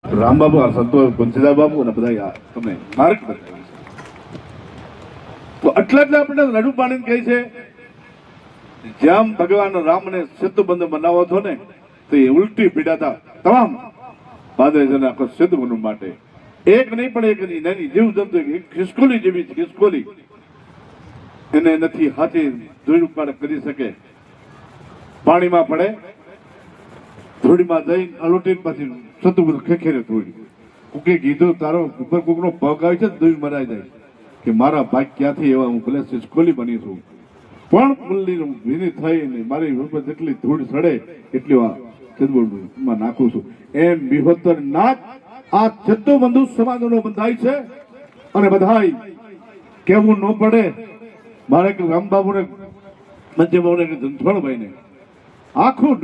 રામબાબુ સંતો પંચદાર બાબુ અને બધા તમને માર્ગ બતાવ્યું તો આટલા આપણે રડુ પાણી કહે છે જેમ ભગવાન રામને સેતુબંધ બનાવો હતો ને તો એ ઉલટી પીડાતા તમામ બાદરેજન આખો સેતુબંધ માટે એક નહીં પણ એક નાની જીવ જંતુ એક ખિસકોલી જેવી ખિસકોલી એને નથી હાથી ધૂળ ઉપાડ કરી શકે પાણીમાં પડે ધૂળીમાં જઈને અલોટીને પછી સતુબંધ ખેખેરે ધૂળી કોકે કીધું તારો ઉપર કોકનો પગ આવી છે ધૂળ મરાઈ જાય કે મારા ભાગ ક્યાંથી એવા હું ભલે ખિસકોલી બની છું પણ મુલ્લી ભીની થઈને મારી ઉપર જેટલી ધૂળ સડે એટલી સેતુબંધમાં નાખું છું એમ વિહોતર નાથ આ સેતુબંધુ સમાજનો બંધાય છે અને બધાય કેવું ન પડે મારે રામબાબુને મંજબાબુને ધનસણભાઈને આખું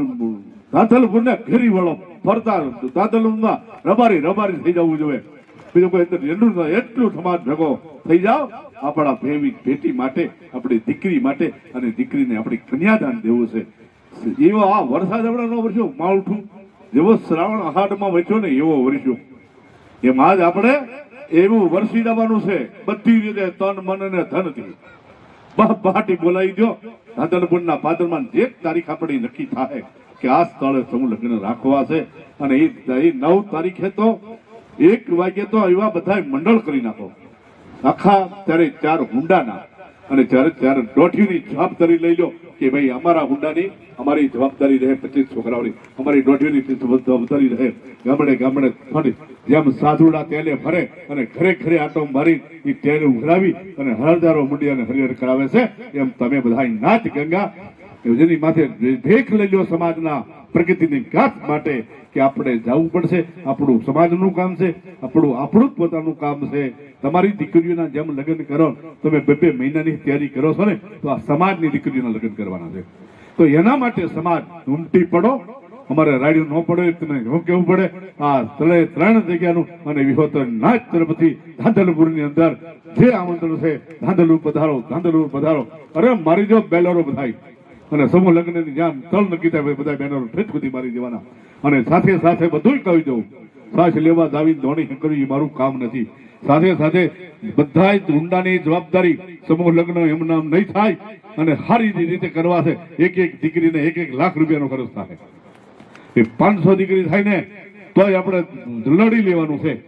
દાદલપુરને ઘેરી વળો ફરતા દાદલપુરમાં રબારી રબારી થઈ જવું જોઈએ બીજું કોઈ એટલું સમાજ ભેગો થઈ જાઓ આપણા ભેટી માટે આપણી દીકરી માટે અને દીકરીને આપણી કન્યાદાન દેવું છે એવો આ વરસાદ હમણાં ન વરસ્યો માવઠું જેવો શ્રાવણ આહાડમાં વચ્યો ને એવો વરસ્યો એમ આજ આપણે એવું વરસી જવાનું છે બધી રીતે તન મન અને ધનથી બહાટી બોલાવી દો દાદલપુરના ભાદરમાં જે તારીખ આપણી નક્કી થાય કે આ સ્થળે સમૂહ લગ્ન રાખવા છે અને એ 9 તારીખે તો 1 વાગે તો એવા બધા મંડળ કરી નાખો આખા ત્યારે 4 હુંડાના અને ત્યારે દોઢીની જવાબદારી લઈ લો કે ભાઈ અમારા હુંડાની અમારી જવાબદારી રહે 25 છોકરાઓની અમારી દોઢીની જવાબદારી રહે ગામડે ગામડે ફરી જેમ સાધુડા તેલે ફરે અને ઘરે ઘરે આટો મારી એ તેલ ઉઘરાવી અને હરદારો મુંડી અને હરિહર કરાવે છે એમ તમે બધા નાચ ગંગા જેની માથે ભેખ લઈ લો સમાજના પ્રગતિની ગાથ માટે કે આપણે જવું પડશે આપણું સમાજનું કામ છે આપણું જ પોતાનું કામ છે તમારી દીકરીઓના જેમ લગ્ન કરો તમે 2 મહિનાની તૈયારી કરો છો ને તો આ સમાજની દીકરીઓના લગ્ન કરવાના છે તો એના માટે સમાજ ઉમટી પડો અમારે રાડ્યું ન પડે તમે શું કેવું પડે આ 3 જગ્યાનું અને વિહોતર નાચ તરફથી ધાંધલપુરની અંદર જે આમંત્રણ છે ધાંધલપુર પધારો અરે મારી જો બેલરો બધાય અને સમૂહ લગ્નની જ્યાં તલ નક્કી થાય બધા બેનરો ઠેઠ સુધી મારી દેવાના અને સાથે સાથે બધું કહી દઉં સાસ લેવા દાવી ધોણી કરવી એ મારું કામ નથી સાથે સાથે બધા ઊંડાની જવાબદારી સમૂહ લગ્ન એમ નામ નહીં થાય અને સારી રીતે કરવા છે એક દીકરીને 1 લાખ રૂપિયાનો ખર્ચ થાય એ 500 દીકરી થાય ને તોય આપણે લડી લેવાનું છે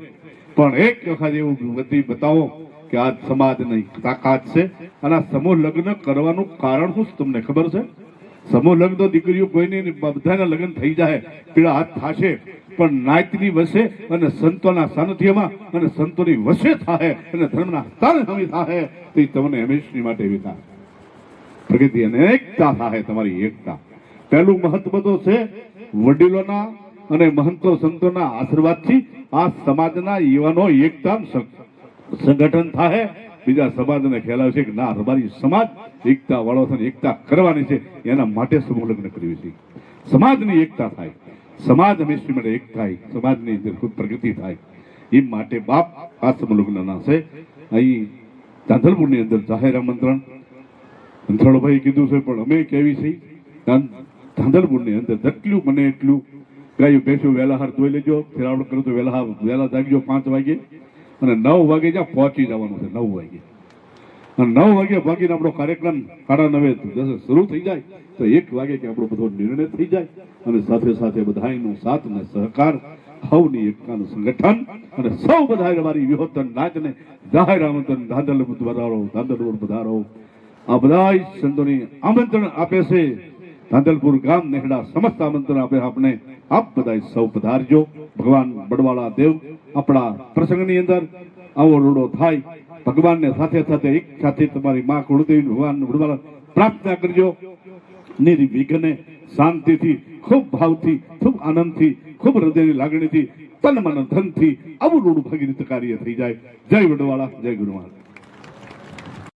પણ એક વખત એવું બધી બતાવો કે આ સમાજની તાકાત છે અને આ સમૂહ લગ્ન કરવાનું કારણ શું તમને ખબર છે સમૂહ લગ્ન તો દીકરીઓ કોઈની બધાના લગ્ન થઈ જાય પીળા હાથ થશે પણ નાયતની વસે અને સંતોના સાનિધ્યમાં અને સંતોની વસે થાય અને ધર્મના સ્થાને હમી થાય તો તમને હંમેશની માટે એવી થાય પ્રગતિ અને એકતા થાય તમારી એકતા પહેલું મહત્વ તો છે વડીલોના અને મહંતો સંતોના આશીર્વાદથી આ સમાજના યુવાનો એકતા સંગઠન થાય બીજા સમાજને ખ્યાલ આવશે કે ના અમારી સમાજ એકતા વાળો છે એકતા કરવાની છે એના માટે સમૂહ લગ્ન કરવી છે સમાજની એકતા થાય સમાજ હંમેશા માટે એક થાય સમાજની અંદર ખૂબ પ્રગતિ થાય એ માટે બાપ આ સમૂહ લગ્નના છે અહીં ધાંધલપુરની અંદર જાહેર આમંત્રણ ધનસણભાઈ કીધું છે પણ અમે કેવી છે ધાંધલપુરની અંદર જેટલું મને એટલું ગાયું ભેંસું વહેલા હાર ધોઈ લેજો ફેરાવડ કરું તો વહેલા જાગજો 5 વાગે અને 9 વાગે જ્યાં પહોંચી જવાનું છે 9 વાગે અને 9 વાગે ભાગીને આપણો કાર્યક્રમ 9:30 શરૂ થઈ જાય તો 1 વાગે કે આપણો બધો નિર્ણય થઈ જાય અને સાથે સાથે બધાનો સાથ અને સહકાર સૌની એકતાનું સંગઠન અને સૌ બધા અમારી વિહોતર નાચને જાહેર આમંત્રણ ધાંધલપુર પધારો આ બધા સંતોની આમંત્રણ આપે છે ધાંધલપુર ગામ નેહડા સમસ્ત આમંત્રણ આપે આપણે આપ બધા સૌ પધારજો ભગવાન બડવાળા દેવ આપણા પ્રસંગની અંદર આવો રોડો થાય ભગવાનને સાથે સાથે એક સાથે તમારી માં કુળદેવી ભગવાન બડવાળા પ્રાર્થના કરજો નિર્વિઘ્ને શાંતિથી ખૂબ ભાવથી ખૂબ આનંદથી ખૂબ હૃદયની લાગણીથી તન મન ધનથી આવું રોડ ભગીરથ કાર્ય થઈ જાય જય વડવાળા જય ગુરુવાળા